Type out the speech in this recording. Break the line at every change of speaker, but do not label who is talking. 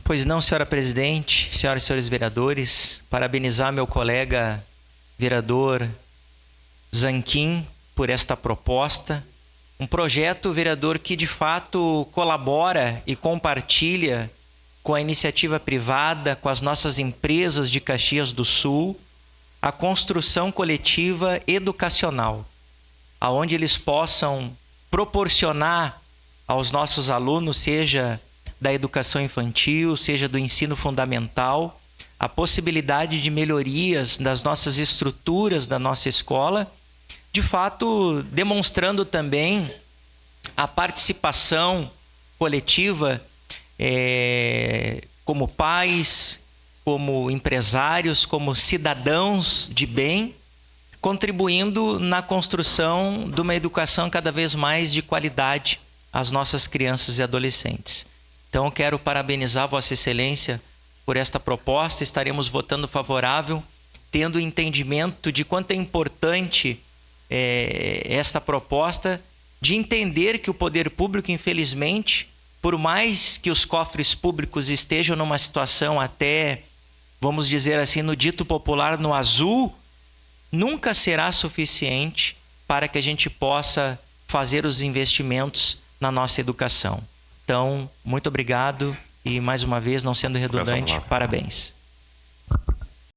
Pois não, senhora presidente, senhoras e senhores vereadores, parabenizar meu colega vereador Zanquim por esta proposta. Um projeto, vereador, que de fato colabora e compartilha com a iniciativa privada, com as nossas empresas de Caxias do Sul, a construção coletiva educacional, aonde eles possam proporcionar aos nossos alunos, seja da educação infantil, seja do ensino fundamental, a possibilidade de melhorias das nossas estruturas da nossa escola, de fato demonstrando também a participação coletiva como pais, como empresários, como cidadãos de bem, contribuindo na construção de uma educação cada vez mais de qualidade às nossas crianças e adolescentes. Então, eu quero parabenizar Vossa Excelência por esta proposta. Estaremos votando favorável, tendo entendimento de quanto é importante esta proposta, de entender que o poder público, infelizmente, por mais que os cofres públicos estejam numa situação até, vamos dizer assim, no dito popular, no azul, nunca será suficiente para que a gente possa fazer os investimentos na nossa educação. Então, muito obrigado e, mais uma vez, não sendo redundante, parabéns.